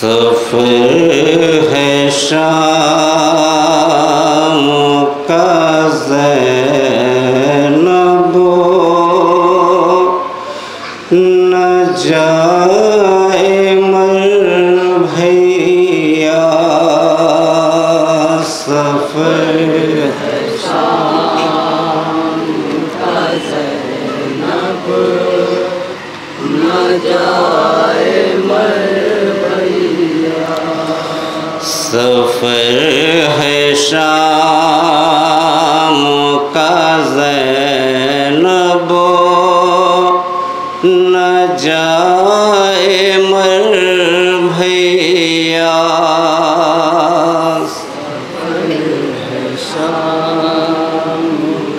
सफ़र है शाम का ज़ैनब न जाए मर भैया सफ़र है शाम का ज़ैनब न जाए मर सफ़र है शाम का ज़ैनब न जाए मर भैया सफ़र है शाम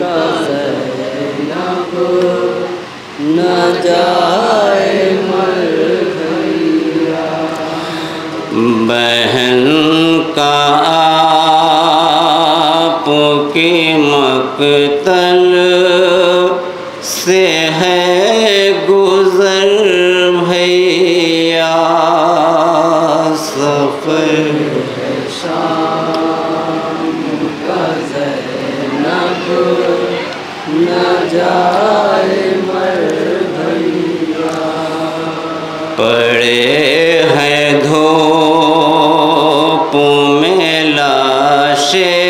का ज़ैनब न जाए मर भैया बहन का आपके मक़तल से है गुज़र भैया सफ़र है शाम का ज़ैनब न जाए मर भैया पड़े हैं धूप में लाशें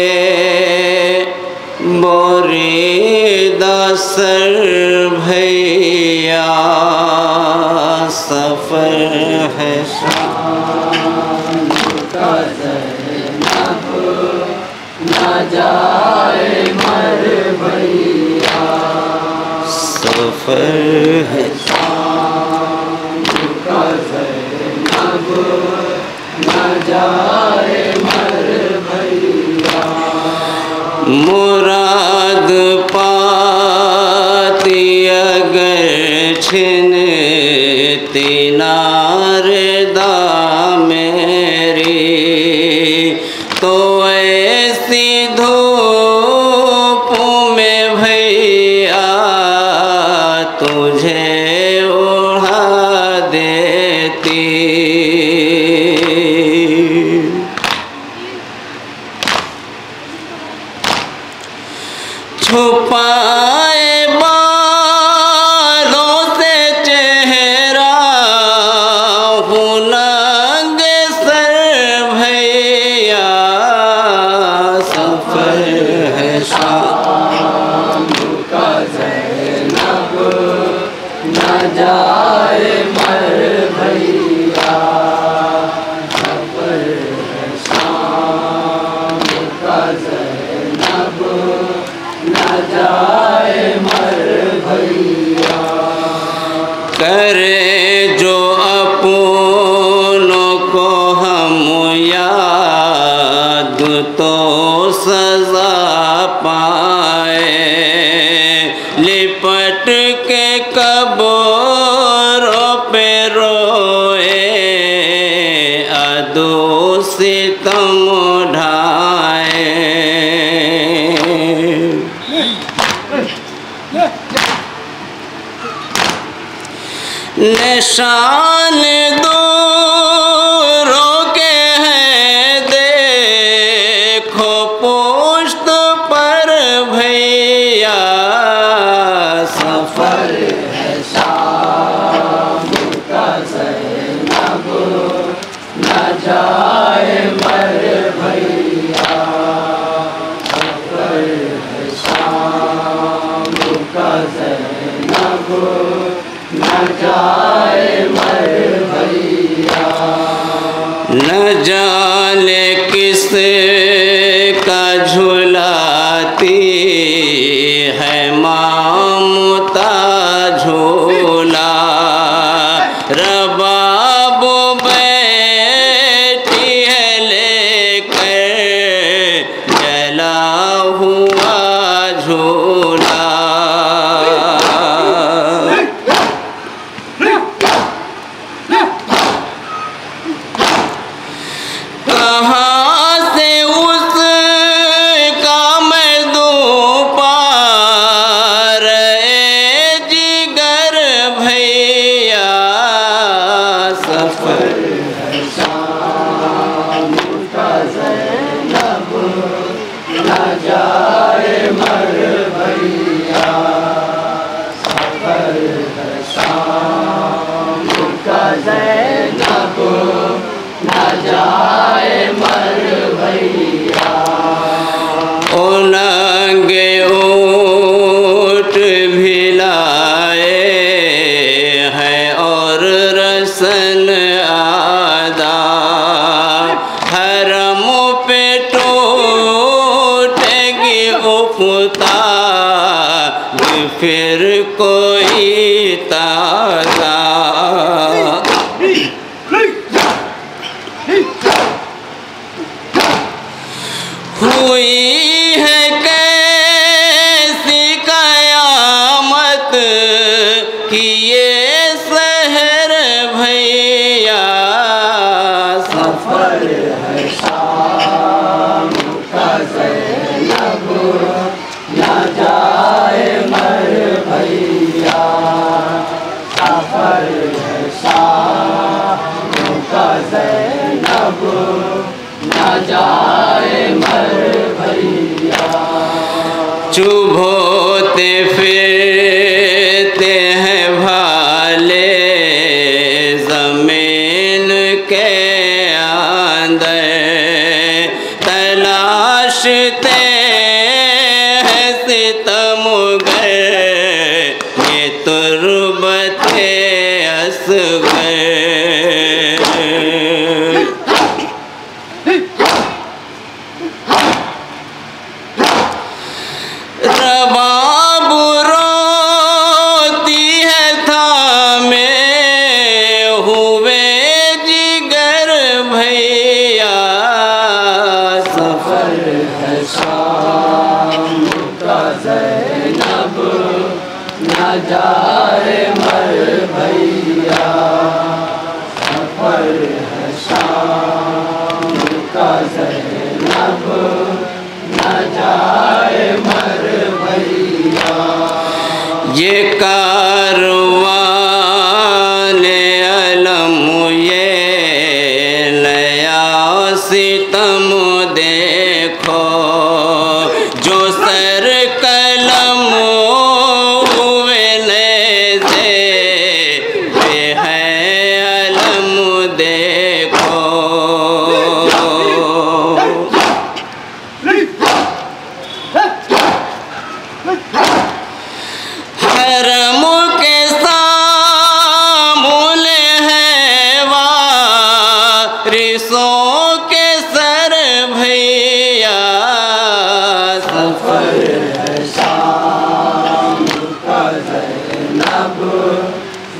बोरीदा सर भैया सफ़र है शाम का ज़ैनब न जाए मर भैया सफ़र है शाम का ज़ैनब न जाए मर भैया मुराद पाती अगर छिनती नारदा मेरी तो ऐसी धूप में भैया तुझे उड़ा देती छुपाए बालों से चेहरा हूँ नंगे सर भैया सफ़र है शाम का ज़ैनब न जाए मर भैया सफ़र है शाम का ज़ैनब न जाए मर भैया करे जो अपनों को हम याद तो सज़ा पाए लिपट के कब्रों पे रोए अदो सितम ढाए निशान दूरों के हैं देखो पुश्त पर भैया सफ़र है शाम का ज़ैनब न जाए मर भैया सफ़र है शाम का ज़ैनब न जाए मर भैया न जाने किस का झुलाती है ममता झूला रबाब बैठी है लेकर जला हुआ झूला कहाँ न जाए मर भैया। ओ नंगे ऊंट भी लाए हैं और रसन आदा, हरम पे टूटेगी उफता फिर कोई ताज़ा। हुई है कैसी कयामत कि ये शहर भैया, सफर है शाम का ज़ैनब न जाए मर भैया। सफर है शाम का ज़ैनब न जाए मर भैया। चुभोते फिरते हैं भाले ज़मीन के अंदर, तलाशते हैं सितमगर ये तुर्बते असगर। रबाब रोती है थामे हुए जिगर भैया। सफर है शाम का ज़ैनब न जाए मर भैया। सफर है शाम का ज़ैनब न जाए मर भैया। ये कारवान अलम ये नया सितम देखो, जो सर कलम हुए नज़े वे हैं अलम देखो। हरम के सामूले हैं वारिसों के सर भैया। सफर है शाम का ज़ैनब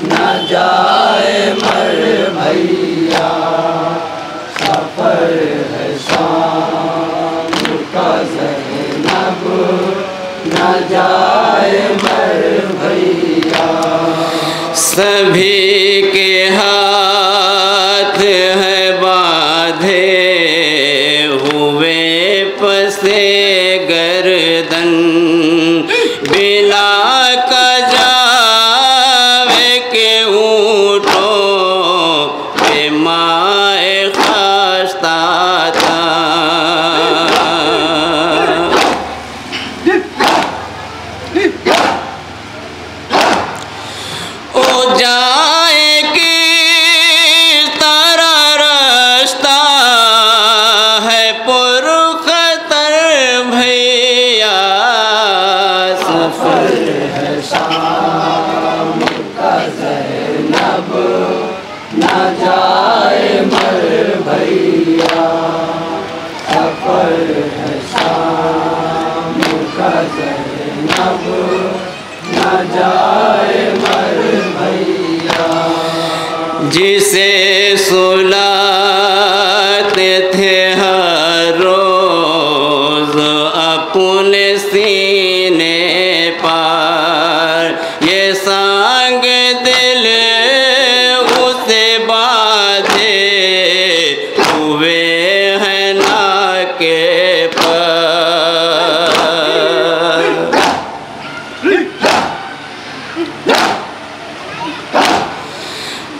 न जाए मर भैया। सफर है शाम का ज़ैनब न जाए मर भैया। सभी के हाथ है बांधे हुए पसे गर्दन, बिला का जावे के ऊँटों पे माए खास्ता था। ओ जाए कि तारा रास्ता है पुरखतर भैया। सफर है शाम का ज़ैनब न जाए मर भैया। सफर है शाम का ज़ैनब न जाए मर भैया। जिसे सुलाते थे हर रोज अपने सीने पर, ये सांग दिल उसे बांधे हुए हैं नाके पर।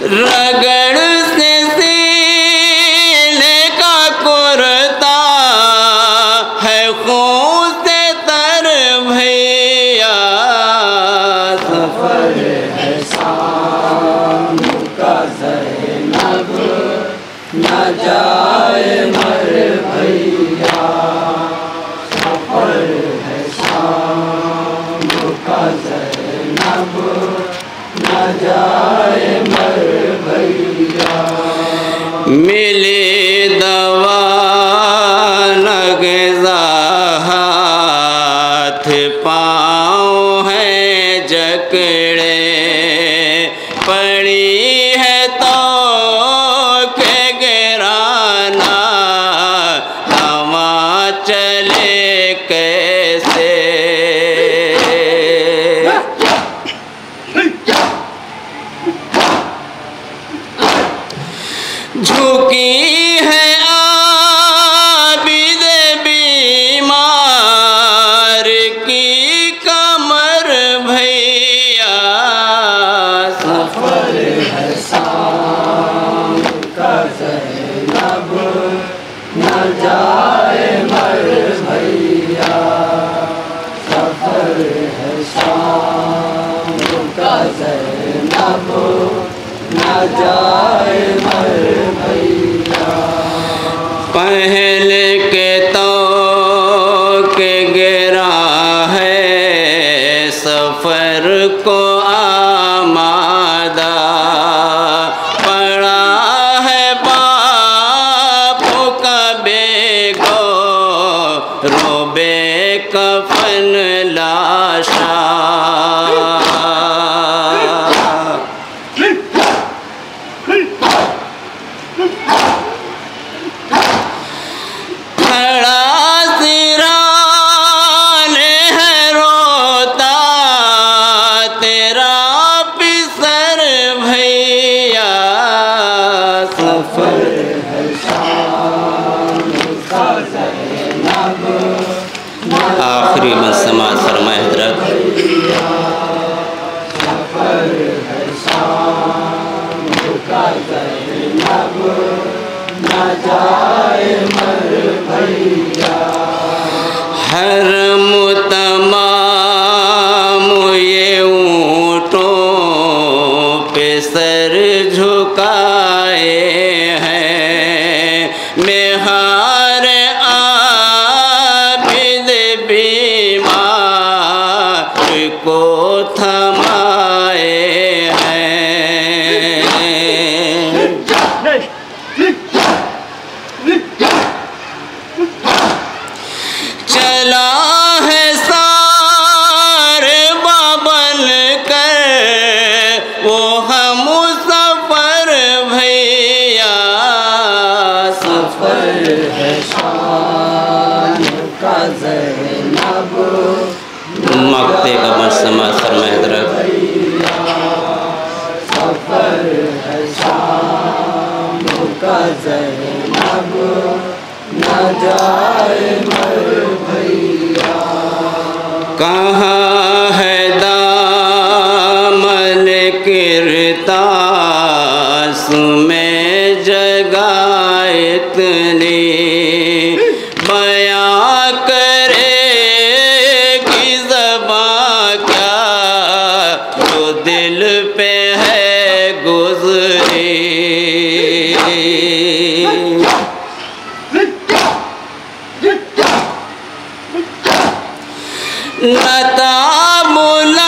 रगड़ से न जाए मर भैया, सफर है शाम का ज़ैनब, न जाए मर भैया। मिली दवा नगज़ा हाथ पाँव है जकड़े, पड़ी है तो के गिराना, हवा चले कैसे। झुकी है आबिद बीमार की कमर भैया, सफर है शाम का ज़ैनब, न जाए मर भैया, सफर है शाम का ज़ैनब, न जाए मर भैया। पहले के तो के गिरा है सफर को आमादा, पड़ा है बापू का बेगो, रोबे कफन लाशा। आखिरी में समाज फरमाए हज़रत, सफर है शाम का ज़ैनब, न जाए मर भैया। हरम तमाम ये ऊँटों पे सर झुकाए हैं, मेहार आबिद बीमार को थमाए हैं। चला है सार बबन कर वो हम सफर भैया, सफर है शाम का ज़ैनब, मक्ते का मसमा फरमाए हज़रत, सफर है शाम का ज़ैनब, न जाए मर भैया। कहाँ है दामन किरतास में जगह इतनी, बयां करेगी ज़बां क्या जो दिल पे है गुज़री। नता मुला